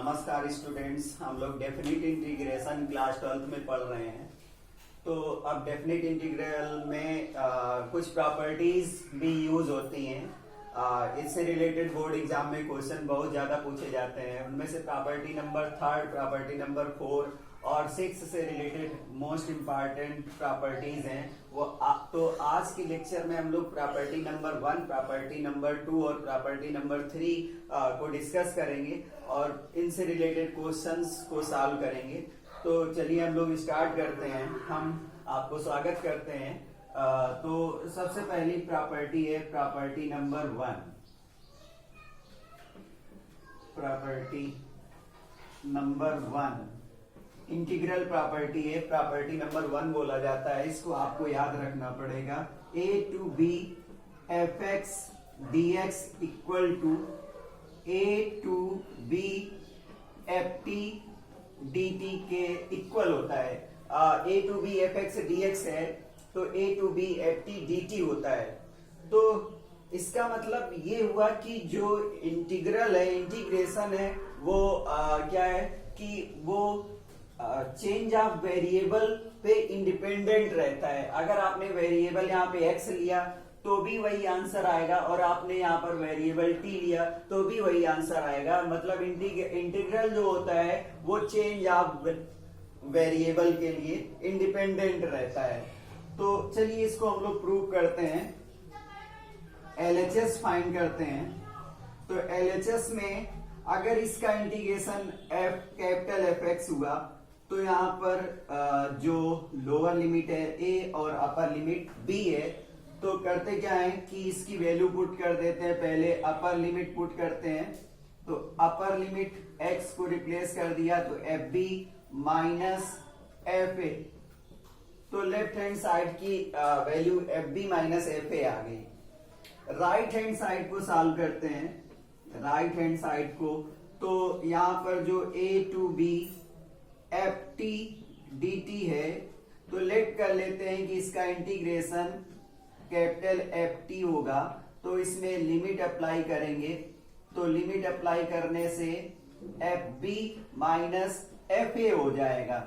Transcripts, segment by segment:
नमस्कार स्टूडेंट्स, हम लोग डेफिनेट इंटीग्रेशन क्लास 12th में पढ़ रहे हैं। तो अब डेफिनेट इंटीग्रल में कुछ प्रॉपर्टीज भी यूज होती हैं। इससे रिलेटेड बोर्ड एग्जाम में क्वेश्चन बहुत ज्यादा पूछे जाते हैं। उनमें से प्रॉपर्टी नंबर 3, प्रॉपर्टी नंबर 4 और 6 से रिलेटेड मोस्ट इम्पॉर्टेंट प्रॉपर्टीज हैं वो। तो आज के लेक्चर में हम लोग प्रॉपर्टी नंबर 1, प्रॉपर्टी नंबर 2 और प्रॉपर्टी नंबर 3 को डिस्कस करेंगे और इनसे रिलेटेड क्वेश्चंस को सॉल्व करेंगे। तो चलिए हम लोग स्टार्ट करते हैं। हम आपको स्वागत करते हैं। तो सबसे पहली प्रॉपर्टी है property number 1। Property number 1 integral property है। प्रॉपर्टी नंबर 1 बोला जाता है। इसको आपको याद रखना पड़ेगा। a to b fx dx equal to a to b ft dt के इक्वल होता है। a to b fx dx है तो a to b ft dt होता है। तो इसका मतलब ये हुआ कि जो इंटीग्रल है, इंटीग्रेशन है, वो क्या है कि वो चेंज ऑफ वेरिएबल पे इंडिपेंडेंट रहता है। अगर आपने वेरिएबल यहाँ पे x लिया तो भी वही आंसर आएगा और आपने यहाँ पर वेरिएबल t लिया तो भी वही आंसर आएगा। मतलब इंटीग्रल जो होता है वो चेंज ऑफ वेरिएबल के लिए इंडिपेंडेंट रहता है। तो चलिए इसको हम लोग प्रूव करते हैं। LHS फाइंड करते हैं। तो LHS में अगर इसका इंटीग्रेशन कैपिटल Fx हुआ तो यहाँ पर जो लोअर लिमिट है a और अपर लिमिट b है। तो करते क्या है कि इसकी वैल्यू पुट कर देते हैं। पहले अपर लिमिट पुट करते हैं। तो अपर लिमिट x को रिप्लेस कर दिया तो fb माइनस fa। तो लेफ्ट हैंड साइड की वैल्यू fb माइनस fa आ गई। राइट हैंड साइड को सॉल्व करते हैं। राइट हैंड साइड को तो यहां पर जो a to b ft dt है तो लेट कर लेते हैं कि इसका इंटीग्रेशन कैपिटल ft होगा। तो इसमें लिमिट अप्लाई करेंगे। तो लिमिट अप्लाई करने से fb माइनस fa हो जाएगा।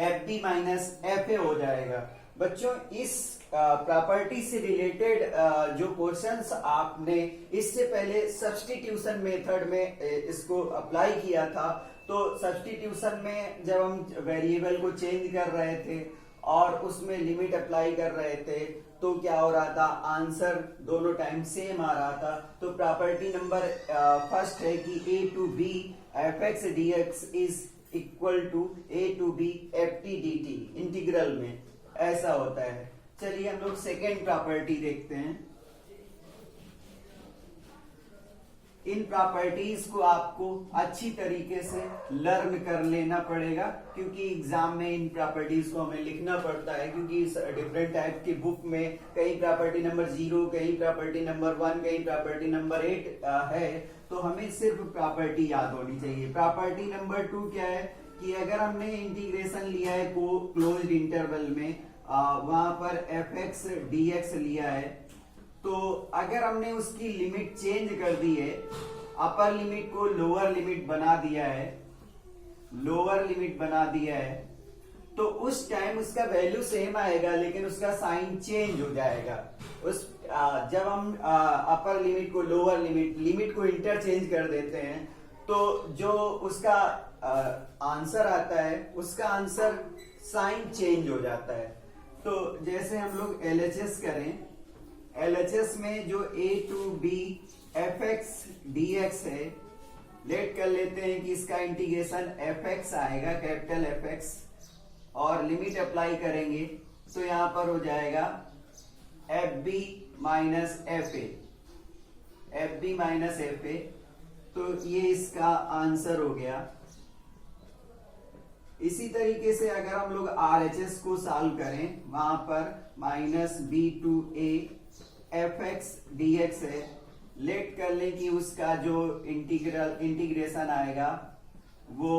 fb माइनस fa हो जाएगा। बच्चों इस प्रॉपर्टी से रिलेटेड जो क्वेश्चंस आपने इससे पहले सब्स्टिट्यूशन मेथड में इसको अप्लाई किया था। तो सब्स्टिट्यूशन में जब हम वेरिएबल को चेंज कर रहे थे और उसमें लिमिट अप्लाई कर रहे थे तो क्या हो रहा था, आंसर दोनों टाइम सेम आ रहा था। तो प्रॉपर्टी नंबर फर्स्ट है कि a to b fx dx is equal to a to b ft dt। Integral में ऐसा होता है। चलिए हम लोग सेकेंड प्रॉपर्टी देखते हैं। इन प्रॉपर्टीज को आपको अच्छी तरीके से लर्न कर लेना पड़ेगा क्योंकि एग्जाम में इन प्रॉपर्टीज को हमें लिखना पड़ता है। क्योंकि इस डिफरेंट टाइप की बुक में कहीं प्रॉपर्टी नंबर 0, कहीं प्रॉपर्टी नंबर 1, कहीं प्रॉपर्टी नंबर 8 है। तो हमें सिर्फ प्रॉपर्टी याद होनी चाहिए। प्रॉपर्टी नंबर 2 क्या है कि अगर हमने इंटीग्रेशन लिया है को क्लोज्ड इंटरवल में, वहां पर fx dx लिया है, तो अगर हमने उसकी लिमिट चेंज कर दी है, अपर लिमिट को लोअर लिमिट बना दिया है, लोअर लिमिट बना दिया है, तो उस टाइम उसका वैल्यू सेम आएगा लेकिन उसका साइन चेंज हो जाएगा। उस जब हम अपर लिमिट को लोअर लिमिट को इंटरचेंज कर देते हैं तो जो उसका आंसर आता है उसका आंसर साइन चेंज हो जाता है। तो जैसे हम लोग LHS करें, LHS में जो a to b fx dx है, लेट कर लेते हैं कि इसका इंटीग्रेशन fx आएगा, कैपिटल fx, और लिमिट अप्लाई करेंगे तो यहां पर हो जाएगा fb minus fa, fb minus fa। तो ये इसका आंसर हो गया। इसी तरीके से अगर हम लोग RHS को सॉल्व करें, वहां पर minus b to a fx dx है, लेट कर लें कि उसका जो इंटीग्रेशन आएगा वो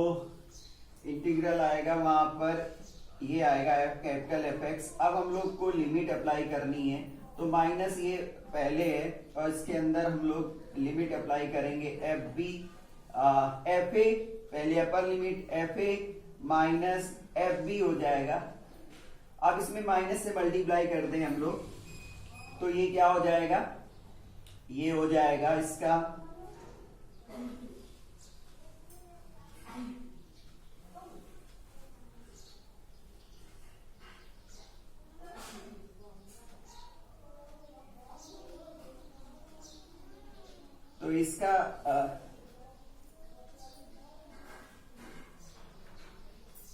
इंटीग्रल आएगा, वहां पर ये आएगा कैपिटल fx। अब हम लोग को लिमिट अप्लाई करनी है तो माइनस ये पहले है और इसके अंदर हम लोग लिमिट अप्लाई करेंगे fb एफ ए, पहले upper limit f a minus f b हो जाएगा। अब इसमें माइनस से मल्टीप्लाई कर दें हम लोग, तो ये क्या हो जाएगा, ये हो जाएगा इसका तो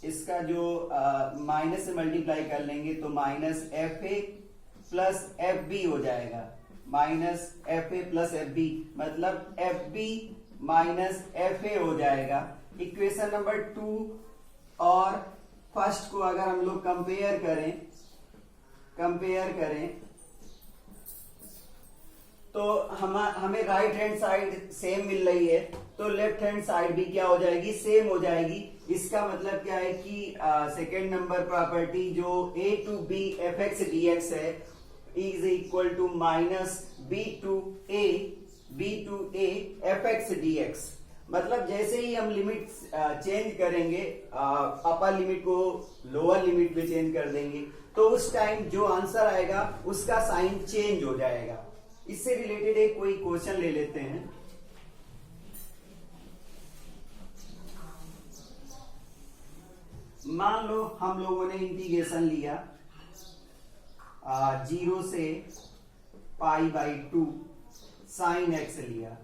इसका जो माइनस से मल्टीप्लाई कर लेंगे तो minus f a plus f b हो जाएगा, minus f a plus f b, मतलब f b minus f a हो जाएगा। इक्वेशन नंबर 2 और फर्स्ट को अगर हम लोग कंपेयर करें तो हमें राइट हैंड साइड सेम मिल रही है, तो लेफ्ट हैंड साइड भी क्या हो जाएगी, सेम हो जाएगी। इसका मतलब क्या है कि सेकेंड नंबर प्रॉपर्टी जो a to b f x d x है is equal to minus b to a f x d x. मतलब जैसे ही हम लिमिट चेंज करेंगे, अपर लिमिट को लोअर लिमिट में चेंज कर देंगे, तो उस टाइम जो आंसर आएगा उसका साइन चेंज हो जाएगा। इससे रिलेटेड एक कोई क्वेश्चन ले लेते हैं। मान लो हम लोगों ने इंटीग्रेशन लिया 0 से पाई बाई 2 साइन एक्स लिया,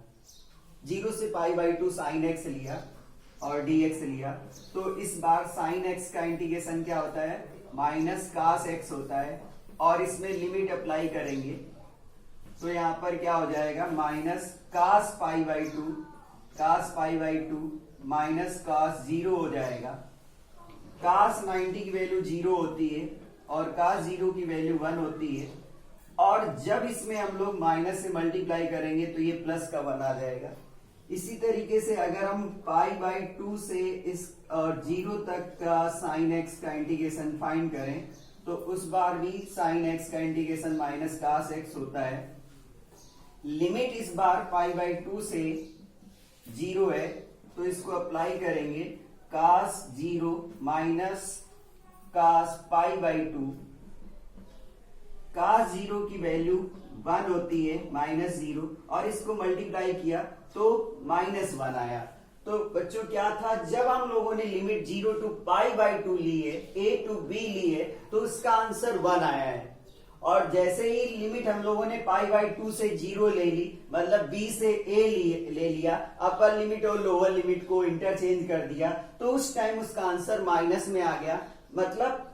0 से पाई बाई 2 साइन एक्स लिया और dx लिया, तो इस बार साइन एक्स का इंटीग्रेशन क्या होता है, माइनस कास एक्स होता है, और इसमें लिमिट अप्लाई करेंगे तो यहां पर क्या हो जाएगा, minus cos pi by 2 minus cos 0 हो जाएगा। कास 90 की वैल्यू 0 होती है और कास 0 की वैल्यू 1 होती है, और जब इसमें हम लोग माइनस से मल्टीप्लाई करेंगे तो ये प्लस का 1 आ जाएगा। इसी तरीके से अगर हम पाई बाई 2 से इस और 0 तक का साइन एक्स का इंटीग्रेशन फाइंड करें तो उस बार भी साइन एक्स का इंटीग्रेशन माइनस कास एक्स होता है। लिमिट इस बार पाई बाई 2 से 0 है, तो इसको अप्लाई करेंगे, कास 0 माइनस कास पाई बाई 2, कास 0 की वैल्यू 1 होती है माइनस 0, और इसको मल्टीप्लाई किया तो माइनस 1 आया। तो बच्चों क्या था, जब हम लोगों ने लिमिट 0 टू पाई बाई 2 ली है, a टू b ली है, तो उसका आंसर 1 आया है। और जैसे ही लिमिट हम लोगों ने पाई बाई 2 से 0 ले ली, मतलब b से a ले लिया, अपर लिमिट और लोअर लिमिट को इंटरचेंज कर दिया, तो उस टाइम उसका आंसर माइनस में आ गया। मतलब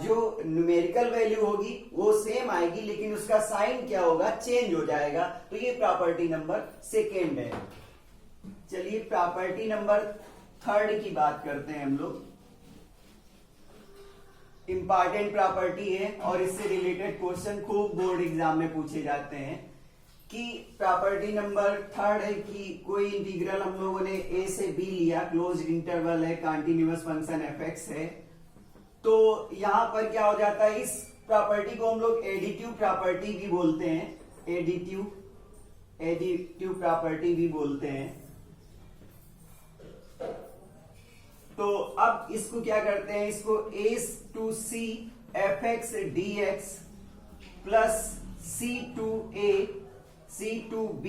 जो न्यूमेरिकल वैल्यू होगी वो सेम आएगी, लेकिन उसका साइन क्या होगा, चेंज हो जाएगा। तो ये प्रॉपर्टी नंबर 2 है। चलिए प्रॉपर्टी नंबर 3 की बात करते हैं हम लोग। इंपॉर्टेंट प्रॉपर्टी है और इससे रिलेटेड क्वेश्चन खूब बोर्ड एग्जाम में पूछे जाते हैं कि प्रॉपर्टी नंबर 3 है कि कोई इंटीग्रल हम लोगों ने a से b लिया, क्लोज इंटरवल है, कंटिन्यूअस फंक्शन f(x) है, तो यहां पर क्या हो जाता है, इस प्रॉपर्टी को हम लोग एडिटिव प्रॉपर्टी भी बोलते हैं, एडिटिव प्रॉपर्टी भी बोलते हैं। तो अब इसको क्या करते हैं, इसको a to c f x d x plus c to b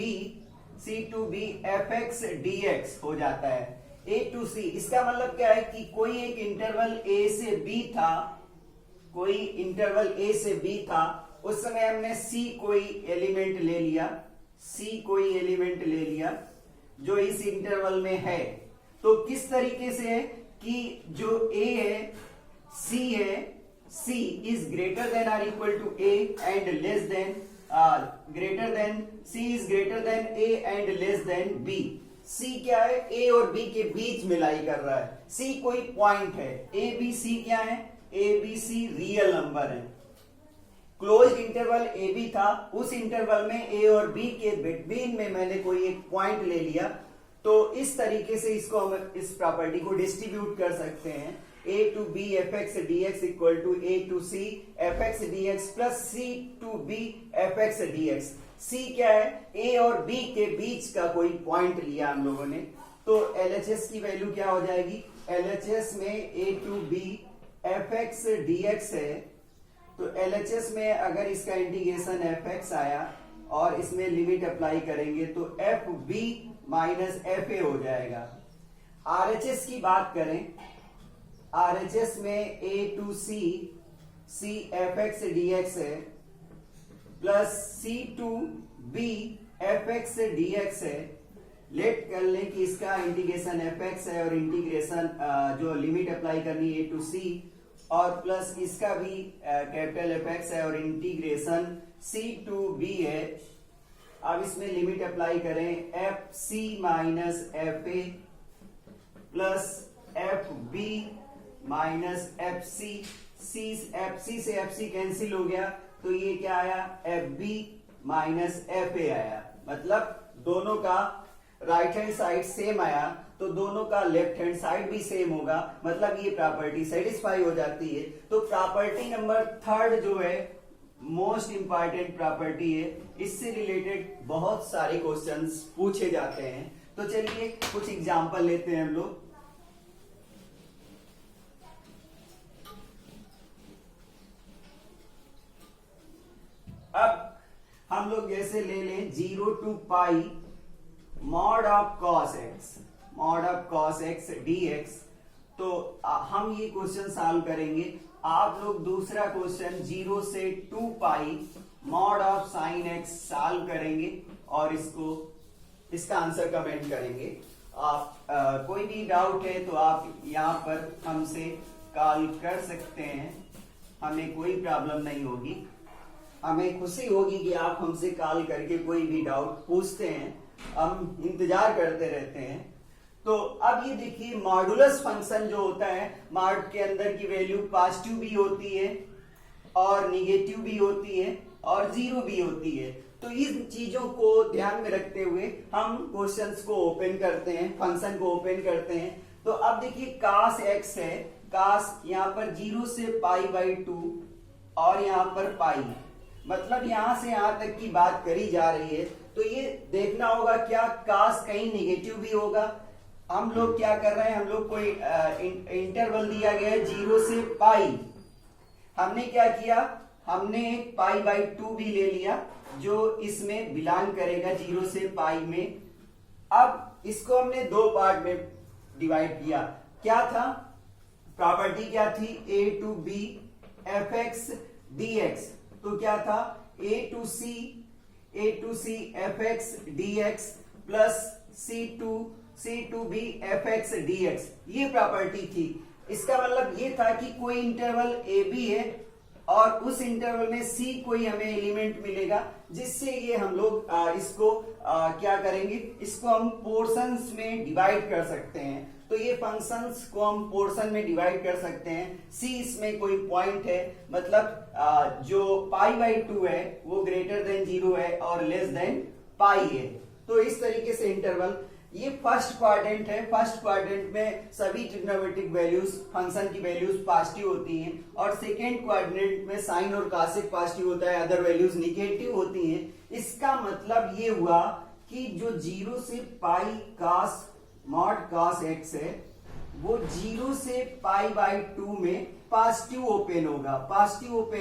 f x d x हो जाता है, a टू c। इसका मतलब क्या है कि कोई एक इंटरवल a से b था, कोई इंटरवल a से b था, उस समय हमने c कोई एलिमेंट ले लिया, जो इस इंटरवल में है। तो किस तरीके से है कि जो a है, c है, c is greater than or equal to a and less than c is greater than a and less than b। c क्या है, a और b के बीच में लाई कर रहा है, c कोई पॉइंट है, a b c क्या है, a b c real number है। क्लोज इंटरवल a b था, उस इंटरवल में a और b के बिटवीन में मैंने कोई एक पॉइंट ले लिया, तो इस तरीके से इसको हम इस प्रॉपर्टी को डिस्ट्रीब्यूट कर सकते हैं a to b fx dx equal to a to c fx dx plus c to b fx dx। c क्या है? a और b के बीच का कोई पॉइंट लिया हम लोगों ने, तो LHS की वैल्यू क्या हो जाएगी? LHS में a to b fx dx है, तो LHS में अगर इसका इंटीग्रेशन fx आया और इसमें लिमिट अप्लाई करेंगे तो fb माइनस fa हो जाएगा। RHS की बात करें, RHS में a to c c fx dx है plus c to b fx dx है। लेट कर लें कि इसका इंटीग्रेशन fx है और इंटीग्रेशन जो लिमिट अप्लाई करनी है a to c, और प्लस इसका भी कैपिटल fx है और इंटीग्रेशन c to b है। अब इसमें लिमिट अप्लाई करें fc minus fa plus fb minus fc, fc से fc कैंसिल हो गया, तो ये क्या आया? fb माइनस fa आया। मतलब दोनों का राइट हैंड साइड सेम आया, तो दोनों का लेफ्ट हैंड साइड भी सेम होगा, मतलब ये प्रॉपर्टी सेटिस्फाई हो जाती है। तो प्रॉपर्टी नंबर थर्ड जो है मोस्ट इंपॉर्टेंट प्रॉपर्टी है, इससे रिलेटेड बहुत सारे क्वेश्चंस पूछे जाते हैं। तो चलिए कुछ एग्जांपल लेते हैं हम लोग। अब हम लोग जैसे ले लें 0 to pi mod of cos x dx, तो हम ये क्वेश्चन सॉल्व करेंगे। आप लोग दूसरा क्वेश्चन 0 से 2 pi mod of sine x solve करेंगे और इसका आंसर कमेंट करेंगे। आप कोई भी डाउट है तो आप यहाँ पर हमसे कॉल कर सकते हैं, हमें कोई प्रॉब्लम नहीं होगी। हमें खुशी होगी कि आप हमसे कॉल करके कोई भी डाउट पूछते हैं, हम इंतजार करते रहते हैं। तो अब ये देखिए मॉडुलस फंक्शन जो होता है, मॉड के अंदर की वैल्यू पॉजिटिव भी होती है और निगेटिव भी होती है और जीरो भी होती है। तो इन चीजों को ध्यान में रखते हुए हम क्वेश्चंस को ओपन करते हैं, फंक्शन को ओपन करते हैं। तो अब देखिए cos x है, cos यहाँ पर 0 से पाई बाई 2 और यहाँ पर पाई, मतलब यहां से यहां तक की बात करी जा रही है। तो ये देखना होगा क्या cos कहीं निगेटिव भी होगा। हम लोग क्या कर रहे हैं, हम लोग कोई इंटरवल दिया गया है 0 से पाई, हमने क्या किया, हमने एक पाई बाई 2 भी ले लिया जो इसमें बिलोंग करेगा 0 से पाई में। अब इसको हमने दो पार्ट में डिवाइड किया। क्या था प्रॉपर्टी, क्या थी? a to b fx dx, तो क्या था a to c fx dx plus c to b fx dx, ये प्रॉपर्टी थी। इसका मतलब ये था कि कोई इंटरवल a b है और उस इंटरवल में c कोई हमें एलिमेंट मिलेगा, जिससे ये हम लोग इसको क्या करेंगे, इसको हम पोर्शंस में डिवाइड कर सकते हैं। तो ये फंक्शंस को हम पोर्शन में डिवाइड कर सकते हैं। c इसमें कोई पॉइंट है, मतलब जो पाई बाई 2 है वो ग्रेटर देन 0 है और लेस देन पाई है। तो इस तरीके से इंटरवल, ये फर्स्ट क्वाड्रेंट है। फर्स्ट क्वाड्रेंट में सभी ट्रिग्नोमेट्रिक वैल्यूज, फंक्शन की वैल्यूज पॉजिटिव होती हैं, और सेकेंड क्वाड्रेंट में साइन और कॉसेक पॉजिटिव होता है, अदर वैल्यूज निगेटिव होती हैं। इसका मतलब ये हुआ कि जो 0 से पाई cos मॉड cos x है वो 0 से पाई बाई 2 में पॉजिटिव ओपन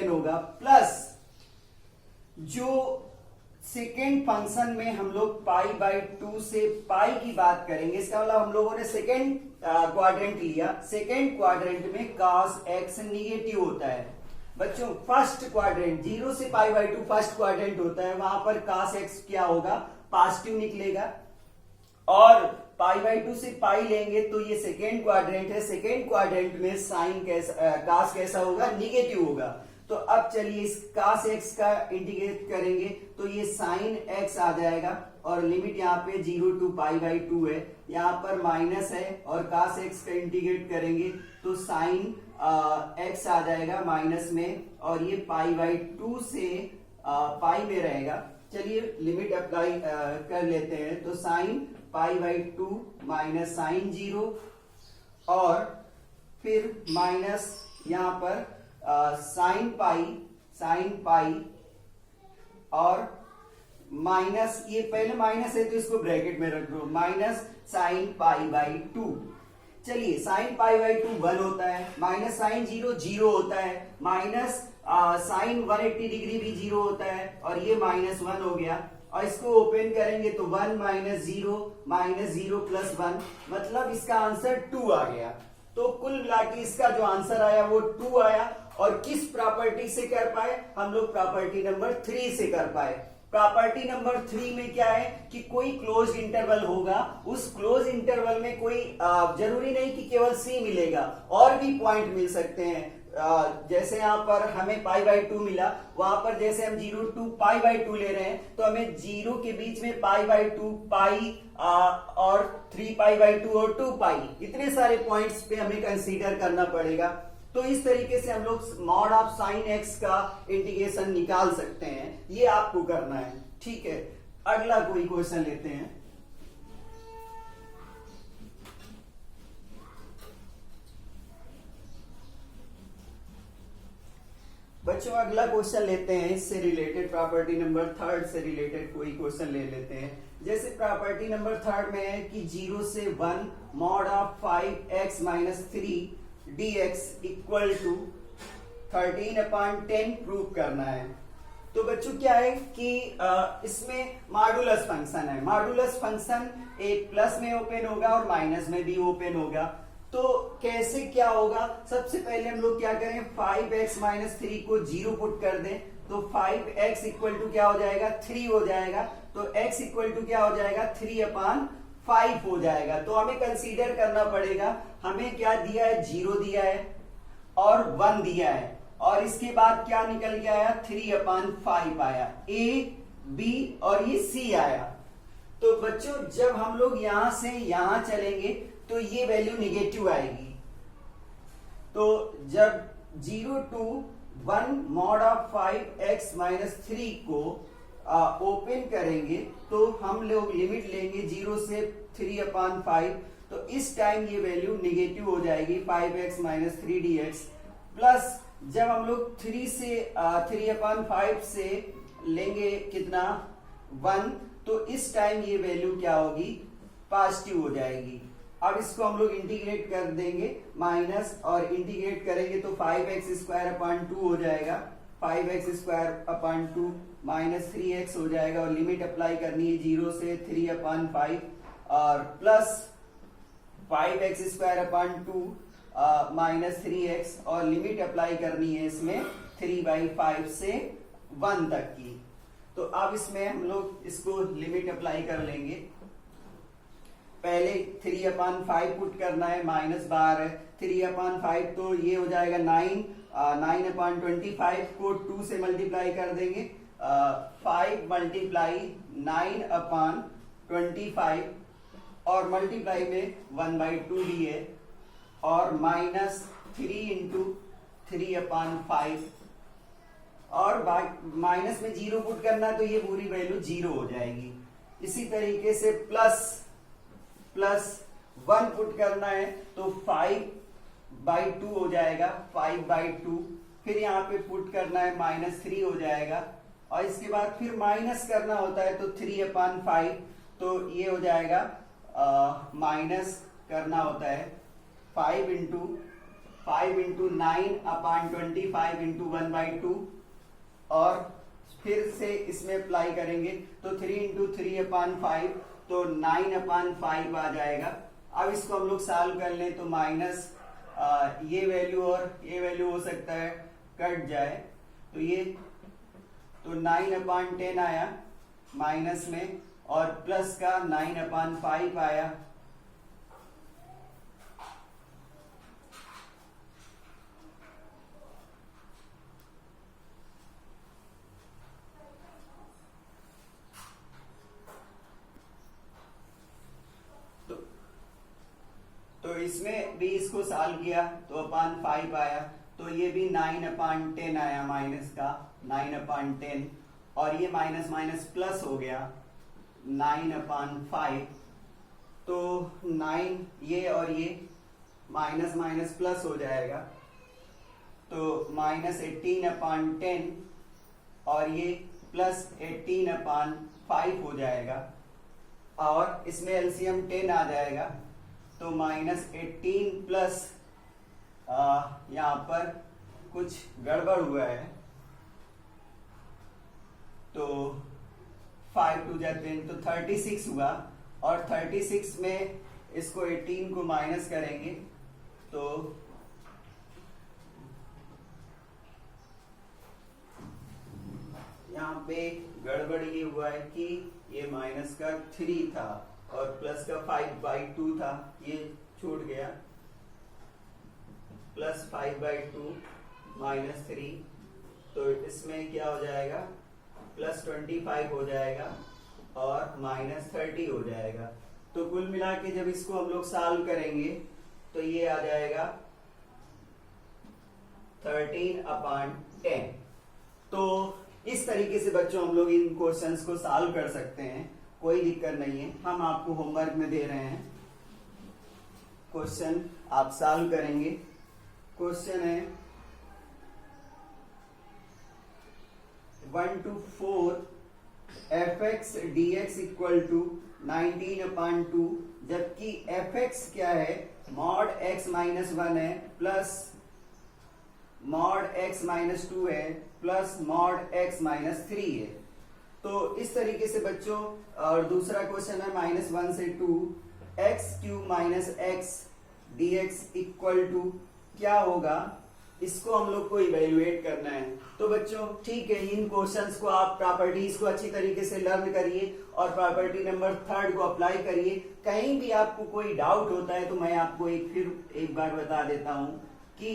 होगा, प्लस जो सेकेंड फंक्शन में हम लोग पाई बाई 2 से पाई की बात करेंगे। इसका मतलब हम लोगों ने सेकेंड क्वाड्रेंट लिया, सेकेंड क्वाड्रेंट में cos x निगेटिव होता है। बच्चों फर्स्ट क्वाड्रेंट 0 से पाई बाई 2 फर्स्ट क्वाड्रेंट होता है, वहां पर cos x क्या होगा, पॉजिटिव निकलेगा। और पाई बाई 2 से पाई लेंगे तो ये सेकेंड क्वाड्रेंट है, सेकेंड क्वाड्रेंट में साइन कैसा, cos कैसा होगा, निगेटिव होगा। तो अब चलिए इस cos x का इंटीग्रेट करेंगे तो ये साइन x आ जाएगा, और लिमिट यहाँ पे 0 to पाई बाई 2 है, यहाँ पर माइनस है, और cos x का इंटीग्रेट करेंगे तो साइन x आ जाएगा माइनस में, और ये पाई बाई 2 से पाई में रहेगा। चलिए लिमिट अप्लाई कर लेते हैं, तो sine pi by 2 minus sine 0, और फिर माइनस यहां पर साइन पाई और माइनस, ये पहले माइनस है तो इसको ब्रैकेट में रख दो, माइनस साइन पाई बाई 2। चलिए साइन पाई बाई 2 1 होता है, माइनस साइन 0 0 होता है, माइनस साइन 180 डिग्री भी 0 होता है, और ये माइनस 1 हो गया। और इसको ओपन करेंगे तो 1 माइनस 0 प्लस 1, मतलब इसका आंसर 2 आ गया। तो कुल मिला के इसका जो आंसर आया वो 2 आया। और किस प्रॉपर्टी से कर पाए हम लोग? प्रॉपर्टी नंबर 3 से कर पाए। प्रॉपर्टी नंबर 3 में क्या है कि कोई क्लोज इंटरवल होगा, उस क्लोज इंटरवल में कोई जरूरी नहीं कि केवल सी मिलेगा, और भी पॉइंट मिल सकते हैं। जैसे यहाँ पर हमें पाई बाई 2 मिला, वहां पर जैसे हम 0 टू पाई बाई 2 ले रहे हैं तो हमें 0 के बीच में पाई बाई 2, पाई और 3 पाई बाई 2 और 2 पाई, इतने सारे पॉइंट्स पे हमें कंसीडर करना पड़ेगा। तो इस तरीके से हम लोग मॉड ऑफ साइन एक्स का इंटीग्रेशन निकाल सकते हैं, ये आपको करना है। ठीक है, अगला कोई क्वेश्चन लेते हैं। बच्चों अगला क्वेश्चन लेते हैं, इससे रिलेटेड प्रॉपर्टी नंबर 3 से रिलेटेड कोई क्वेश्चन ले लेते हैं। जैसे प्रॉपर्टी नंबर 3 में है कि 0 से 1 mod of 5x minus 3 dx equal to 13/10 prove करना है। तो बच्चों क्या है कि इसमें मॉडुलस फंक्शन है। मॉडुलस फंक्शन एक प्लस में ओपन होगा और माइनस में भी ओपन होगा। तो कैसे क्या होगा? सबसे पहले हम लोग क्या करें, 5x माइनस 3 को 0 पुट कर दें तो 5x इक्वल टू क्या हो जाएगा? 3 हो जाएगा। तो x इक्वल टू क्या हो जाएगा? 3/5 हो जाएगा। तो हमें कंसीडर करना पड़ेगा, हमें क्या दिया है? 0 दिया है और 1 दिया है, और इसके बाद क्या निकल के आया? 3/5 आया, a b और ये c आया। तो बच्चों जब हम लोग यहां से यहां चलेंगे तो ये वैल्यू निगेटिव आएगी। तो जब 0 to 1 mod of 5x minus 3 को ओपन करेंगे तो हम लोग लिमिट लेंगे 0 से 3/5, तो इस टाइम ये वैल्यू निगेटिव हो जाएगी 5x माइनस 3 dx। प्लस जब हम लोग 3 से 3/5 से लेंगे कितना? 1, तो इस टाइम ये वैल्यू क्या होगी? पॉजिटिव हो जाएगी। अब इसको हम लोग इंटीग्रेट कर देंगे माइनस, और इंटीग्रेट करेंगे तो 5x² 2 हो जाएगा, 5x² माइनस 3x हो जाएगा, और लिमिट अप्लाई करनी है 0 से 3/5, और प्लस 5x² माइनस 3x, और लिमिट अप्लाई करनी है इसमें 3/5 से 1 तक की। तो अब इसमें हम लोग इसको लिमिट अप्लाई कर लेंगे। पहले 3/5 पुट करना है, माइनस बाहर है, 3/5 तो ये हो जाएगा 9, 9/25 को 2 से मल्टीप्लाई कर देंगे, 5 मल्टीप्लाई 9/25, और मल्टीप्लाई में 1/2 भी है, और माइनस 3 इंटू 3/5, और माइनस में 0 पुट करना तो ये पूरी वैल्यू 0 हो जाएगी। इसी तरीके से प्लस 1 पुट करना है तो 5/2 हो जाएगा, 5/2, फिर यहाँ पे पुट करना है माइनस 3 हो जाएगा, और इसके बाद फिर माइनस करना होता है तो 3/5, तो ये हो जाएगा माइनस करना होता है 5 इंटू 9/25 इंटू 1/2, और फिर से इसमें अप्लाई करेंगे तो 3 इंटू 3/5 तो 9/5 आ जाएगा। अब इसको हम लोग सॉल्व कर लें तो माइनस ये वैल्यू और ये वैल्यू हो सकता है कट जाए, तो ये तो 9/10 आया माइनस में, और प्लस का 9/5 आया। तो इसमें भी इसको सॉल्व किया तो /5 आया, तो ये भी 9/10 आया, माइनस का 9/10, और ये माइनस माइनस प्लस हो गया 9/5, तो 9 ये और ये माइनस माइनस प्लस हो जाएगा, तो -18/10 और ये +18/5 हो जाएगा, और इसमें एलसीएम 10 आ जाएगा, तो -18 प्लस यहाँ पर कुछ गड़बड़ हुआ है, तो 5 2 जा 10 तो 36 हुआ, और 36 में इसको 18 को माइनस करेंगे तो यहाँ पे गड़बड़ ये हुआ है कि ये माइनस का 3 था और प्लस का 5/2 था, ये छूट गया, +5/2 -3, तो इसमें क्या हो जाएगा, +25 हो जाएगा और -30 हो जाएगा। तो कुल मिला के जब इसको हम लोग सॉल्व करेंगे तो ये आ जाएगा 13/10। तो इस तरीके से बच्चों हम लोग इन क्वेश्चंस को सॉल्व कर सकते हैं, कोई दिक्कत नहीं है। हम आपको होमवर्क में दे रहे हैं, क्वेश्चन आप सॉल्व करेंगे। क्वेश्चन है 1 to 4 fx dx equal to 19/2, जबकि fx क्या है, मॉड x माइनस 1 है प्लस मॉड x माइनस 2 है प्लस मॉड x माइनस 3 है। तो इस तरीके से बच्चों, और दूसरा क्वेश्चन है -1 से 2 x³ minus x dx equal to क्या होगा, इसको हम लोग को इवेल्युएट करना है। तो बच्चों ठीक है, इन क्वेश्चंस को आप प्रॉपर्टीज को अच्छी तरीके से लर्न करिए और प्रॉपर्टी नंबर 3 को अप्लाई करिए। कहीं भी आपको कोई डाउट होता है तो मैं आपको फिर एक बार बता देता हूं कि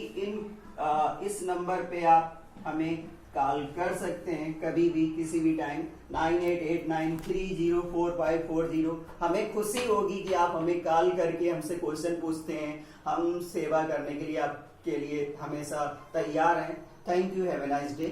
इस नंबर पे आप हमें कॉल कर सकते हैं कभी भी, किसी भी टाइम, 9889304540। हमें खुशी होगी कि आप हमें कॉल करके हमसे क्वेश्चन पूछते हैं, हम सेवा करने के लिए आपके लिए हमेशा तैयार हैं। Thank you, have a nice day.